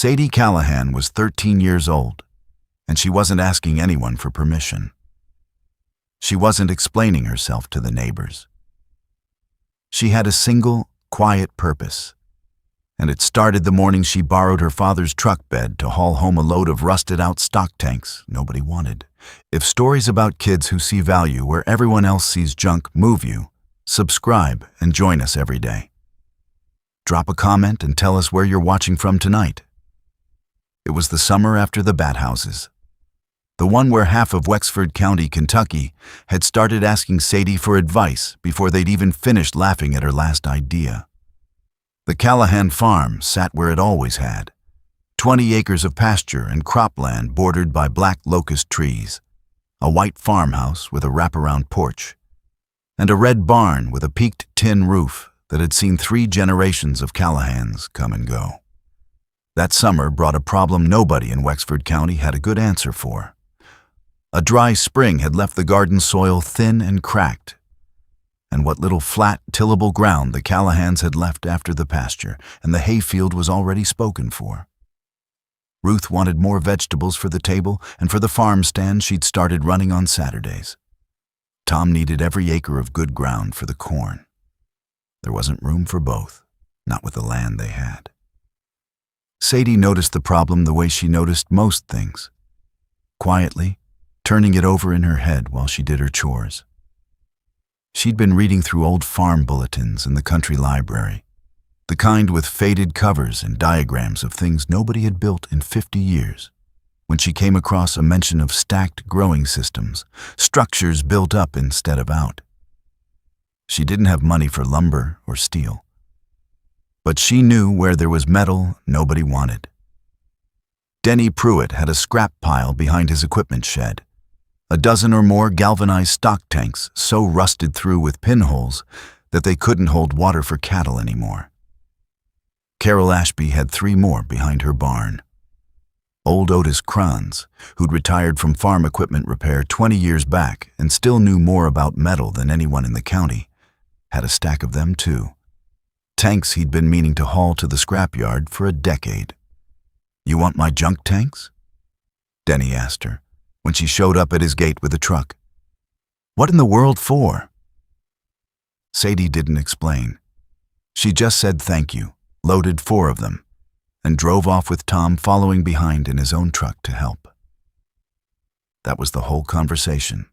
Sadie Callahan was 13 years old, and she wasn't asking anyone for permission. She wasn't explaining herself to the neighbors. She had a single, quiet purpose, and it started the morning she borrowed her father's truck bed to haul home a load of rusted-out stock tanks nobody wanted. If stories about kids who see value where everyone else sees junk move you, subscribe and join us every day. Drop a comment and tell us where you're watching from tonight. It was the summer after the bat houses. The one where half of Wexford County, Kentucky, had started asking Sadie for advice before they'd even finished laughing at her last idea. The Callahan farm sat where it always had, 20 acres of pasture and cropland bordered by black locust trees, a white farmhouse with a wraparound porch, and a red barn with a peaked tin roof that had seen 3 generations of Callahans come and go. That summer brought a problem nobody in Wexford County had a good answer for. A dry spring had left the garden soil thin and cracked, and what little flat, tillable ground the Callahans had left after the pasture, and the hayfield was already spoken for. Ruth wanted more vegetables for the table, and for the farm stand she'd started running on Saturdays. Tom needed every acre of good ground for the corn. There wasn't room for both, not with the land they had. Sadie noticed the problem the way she noticed most things, quietly, turning it over in her head while she did her chores. She'd been reading through old farm bulletins in the country library, the kind with faded covers and diagrams of things nobody had built in 50 years, when she came across a mention of stacked growing systems, structures built up instead of out. She didn't have money for lumber or steel, but she knew where there was metal nobody wanted. Denny Pruitt had a scrap pile behind his equipment shed, a dozen or more galvanized stock tanks so rusted through with pinholes that they couldn't hold water for cattle anymore. Carol Ashby had 3 more behind her barn. Old Otis Kranz, who'd retired from farm equipment repair 20 years back and still knew more about metal than anyone in the county, had a stack of them too. Tanks he'd been meaning to haul to the scrapyard for a decade. "You want my junk tanks?" Denny asked her when she showed up at his gate with the truck. "What in the world for?" Sadie didn't explain. She just said thank you, loaded 4 of them, and drove off with Tom following behind in his own truck to help. That was the whole conversation.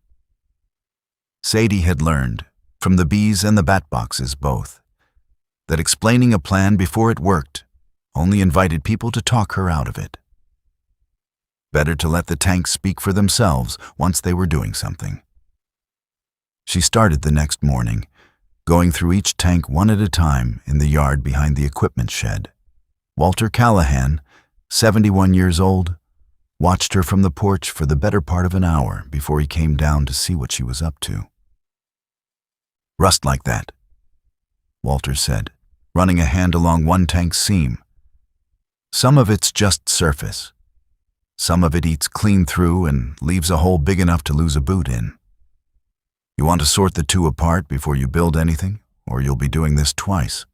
Sadie had learned, from the bees and the bat boxes both, that explaining a plan before it worked only invited people to talk her out of it. Better to let the tanks speak for themselves once they were doing something. She started the next morning, going through each tank one at a time in the yard behind the equipment shed. Walter Callahan, 71 years old, watched her from the porch for the better part of an hour before he came down to see what she was up to. "Rust like that," Walter said, running a hand along one tank's seam. "Some of it's just surface. Some of it eats clean through and leaves a hole big enough to lose a boot in. You want to sort the 2 apart before you build anything, or you'll be doing this twice."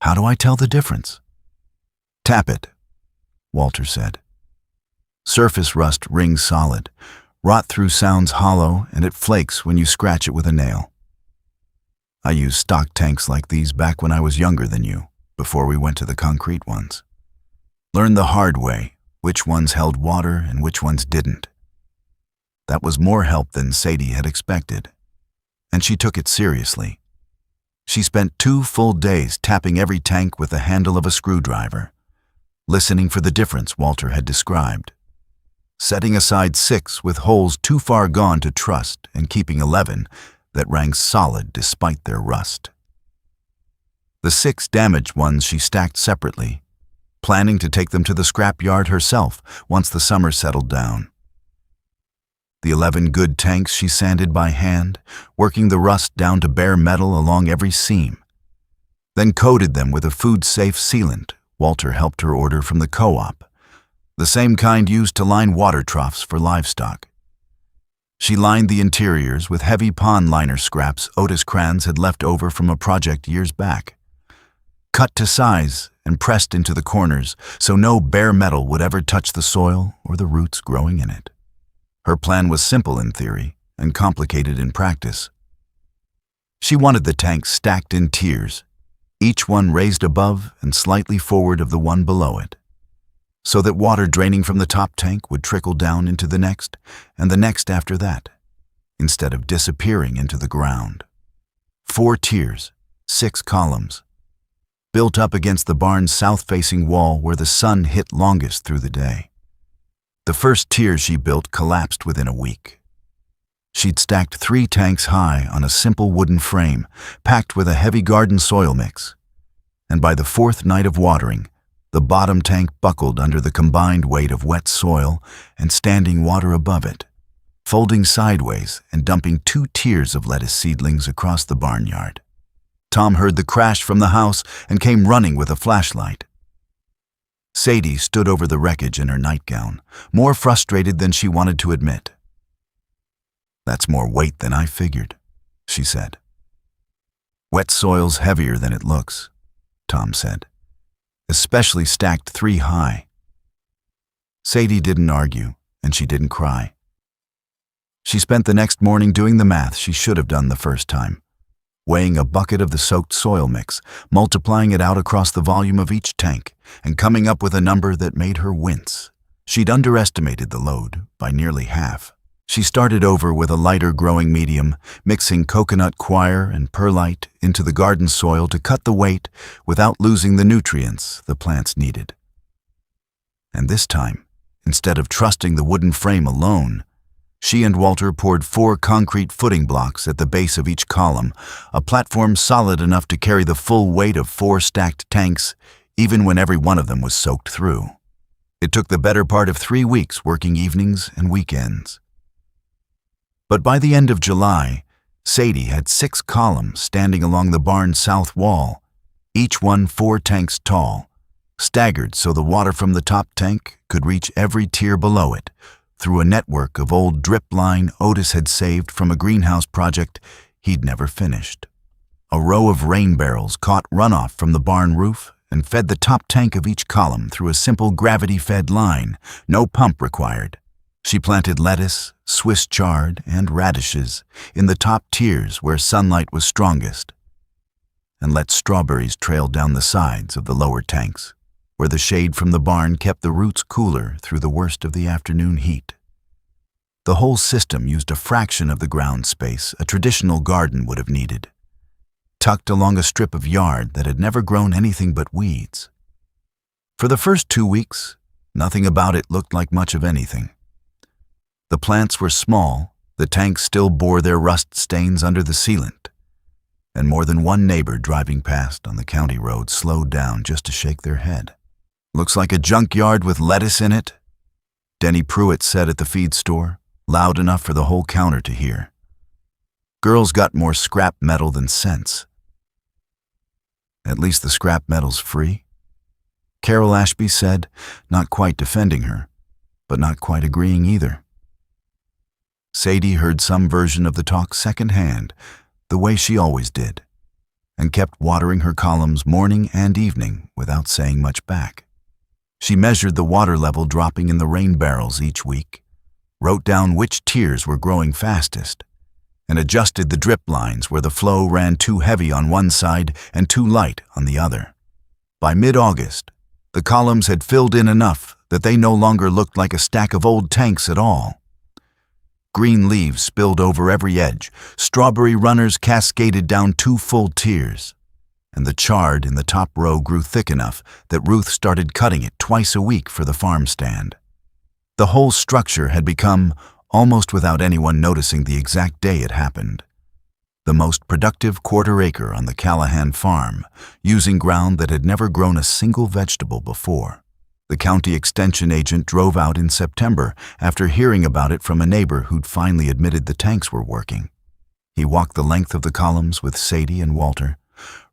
"How do I tell the difference?" "Tap it," Walter said. Surface rust rings solid. Rot through sounds hollow, and it flakes when you scratch it with a nail. I used stock tanks like these back when I was younger than you, before we went to the concrete ones. Learned the hard way which ones held water and which ones didn't. That was more help than Sadie had expected, and she took it seriously. She spent 2 full days tapping every tank with the handle of a screwdriver, listening for the difference Walter had described, setting aside 6 with holes too far gone to trust and keeping 11 that rang solid despite their rust. The 6 damaged ones she stacked separately, planning to take them to the scrapyard herself once the summer settled down. The 11 good tanks she sanded by hand, working the rust down to bare metal along every seam, then coated them with a food-safe sealant Walter helped her order from the co-op, the same kind used to line water troughs for livestock. She lined the interiors with heavy pond liner scraps Otis Kranz had left over from a project years back. cut to size and pressed into the corners so no bare metal would ever touch the soil or the roots growing in it. Her plan was simple in theory and complicated in practice. She wanted the tanks stacked in tiers, each one raised above and slightly forward of the one below it, so that water draining from the top tank would trickle down into the next and the next after that, instead of disappearing into the ground. 4 tiers, 6 columns, built up against the barn's south-facing wall where the sun hit longest through the day. The first tier she built collapsed within a week. She'd stacked 3 tanks high on a simple wooden frame, packed with a heavy garden soil mix. And by the 4th night of watering, the bottom tank buckled under the combined weight of wet soil and standing water above it, folding sideways and dumping 2 tiers of lettuce seedlings across the barnyard. Tom heard the crash from the house and came running with a flashlight. Sadie stood over the wreckage in her nightgown, more frustrated than she wanted to admit. "That's more weight than I figured," she said. "Wet soil's heavier than it looks," Tom said, "especially stacked 3 high." Sadie didn't argue, and she didn't cry. She spent the next morning doing the math she should have done the first time, weighing a bucket of the soaked soil mix, multiplying it out across the volume of each tank, and coming up with a number that made her wince. She'd underestimated the load by nearly half. She started over with a lighter growing medium, mixing coconut coir and perlite into the garden soil to cut the weight without losing the nutrients the plants needed. And this time, instead of trusting the wooden frame alone, she and Walter poured 4 concrete footing blocks at the base of each column, a platform solid enough to carry the full weight of 4 stacked tanks, even when every one of them was soaked through. It took the better part of 3 weeks working evenings and weekends. But by the end of July, Sadie had 6 columns standing along the barn's south wall, each one 4 tanks tall, staggered so the water from the top tank could reach every tier below it, through a network of old drip line Otis had saved from a greenhouse project he'd never finished. A row of rain barrels caught runoff from the barn roof and fed the top tank of each column through a simple gravity-fed line, no pump required. She planted lettuce, Swiss chard, and radishes in the top tiers where sunlight was strongest, and let strawberries trail down the sides of the lower tanks, where the shade from the barn kept the roots cooler through the worst of the afternoon heat. The whole system used a fraction of the ground space a traditional garden would have needed, tucked along a strip of yard that had never grown anything but weeds. For the first 2 weeks, nothing about it looked like much of anything. The plants were small, the tanks still bore their rust stains under the sealant, and more than one neighbor driving past on the county road slowed down just to shake their head. "Looks like a junkyard with lettuce in it," Denny Pruitt said at the feed store, loud enough for the whole counter to hear. "Girls got more scrap metal than sense." "At least the scrap metal's free," Carol Ashby said, not quite defending her, but not quite agreeing either. Sadie heard some version of the talk secondhand, the way she always did, and kept watering her columns morning and evening without saying much back. She measured the water level dropping in the rain barrels each week, wrote down which tiers were growing fastest, and adjusted the drip lines where the flow ran too heavy on one side and too light on the other. By mid-August, the columns had filled in enough that they no longer looked like a stack of old tanks at all. Green leaves spilled over every edge, strawberry runners cascaded down 2 full tiers, and the chard in the top row grew thick enough that Ruth started cutting it twice a week for the farm stand. The whole structure had become, almost without anyone noticing the exact day it happened, the most productive quarter-acre on the Callahan farm, using ground that had never grown a single vegetable before. The county extension agent drove out in September after hearing about it from a neighbor who'd finally admitted the tanks were working. He walked the length of the columns with Sadie and Walter,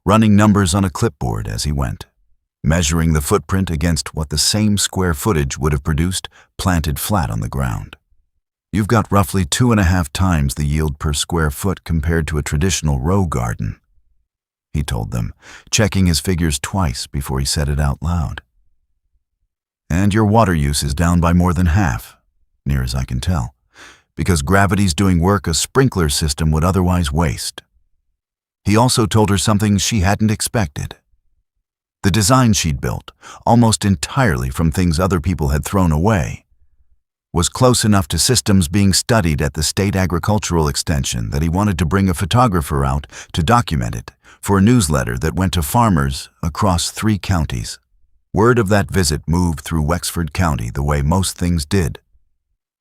running numbers on a clipboard as he went, measuring the footprint against what the same square footage would have produced planted flat on the ground. "You've got roughly 2.5 times the yield per square foot compared to a traditional row garden," he told them, checking his figures twice before he said it out loud. And your water use is down by more than half, near as I can tell, because gravity's doing work a sprinkler system would otherwise waste. He also told her something she hadn't expected. The design she'd built, almost entirely from things other people had thrown away, was close enough to systems being studied at the state agricultural extension that he wanted to bring a photographer out to document it for a newsletter that went to farmers across 3 counties. Word of that visit moved through Wexford County the way most things did,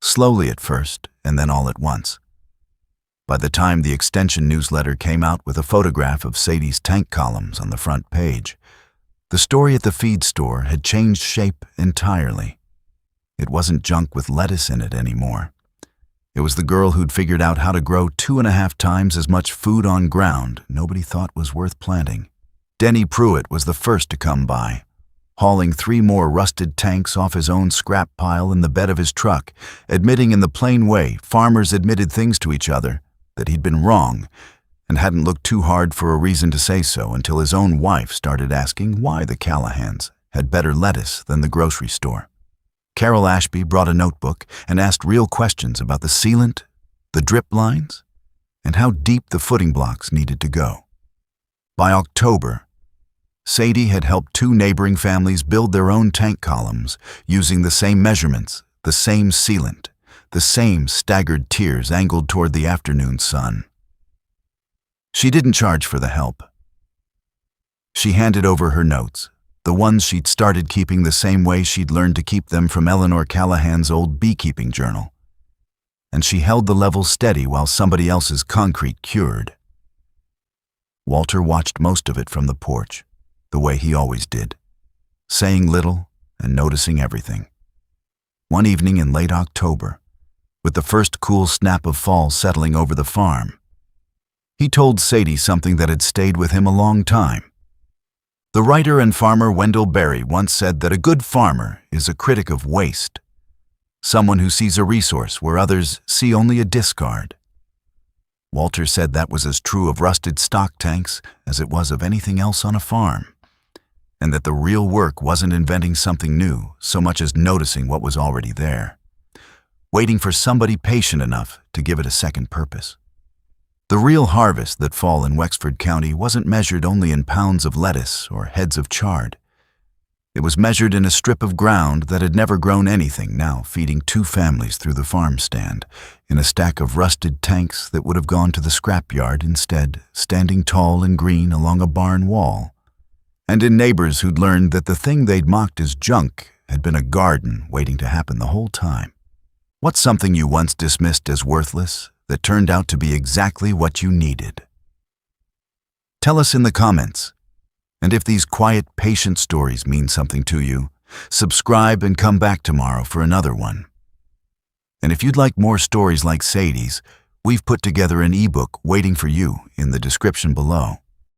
slowly at first and then all at once. By the time the extension newsletter came out with a photograph of Sadie's tank columns on the front page, the story at the feed store had changed shape entirely. It wasn't junk with lettuce in it anymore. It was the girl who'd figured out how to grow 2.5 times as much food on ground nobody thought was worth planting. Denny Pruitt was the first to come by, hauling 3 more rusted tanks off his own scrap pile in the bed of his truck, admitting in the plain way farmers admitted things to each other that he'd been wrong and hadn't looked too hard for a reason to say so until his own wife started asking why the Callahans had better lettuce than the grocery store. Carol Ashby brought a notebook and asked real questions about the sealant, the drip lines, and how deep the footing blocks needed to go. By October, Sadie had helped 2 neighboring families build their own tank columns using the same measurements, the same sealant, the same staggered tiers angled toward the afternoon sun. She didn't charge for the help. She handed over her notes, the ones she'd started keeping the same way she'd learned to keep them from Eleanor Callahan's old beekeeping journal. And she held the level steady while somebody else's concrete cured. Walter watched most of it from the porch, the way he always did, saying little and noticing everything. One evening in late October, with the first cool snap of fall settling over the farm, he told Sadie something that had stayed with him a long time. The writer and farmer Wendell Berry once said that a good farmer is a critic of waste, someone who sees a resource where others see only a discard. Walter said that was as true of rusted stock tanks as it was of anything else on a farm, and that the real work wasn't inventing something new so much as noticing what was already there, waiting for somebody patient enough to give it a second purpose. The real harvest that fall in Wexford County wasn't measured only in pounds of lettuce or heads of chard. It was measured in a strip of ground that had never grown anything, now feeding 2 families through the farm stand, in a stack of rusted tanks that would have gone to the scrapyard instead, standing tall and green along a barn wall. And in neighbors who'd learned that the thing they'd mocked as junk had been a garden waiting to happen the whole time. What's something you once dismissed as worthless that turned out to be exactly what you needed? Tell us in the comments. And if these quiet, patient stories mean something to you, subscribe and come back tomorrow for another one. And if you'd like more stories like Sadie's, we've put together an ebook waiting for you in the description below.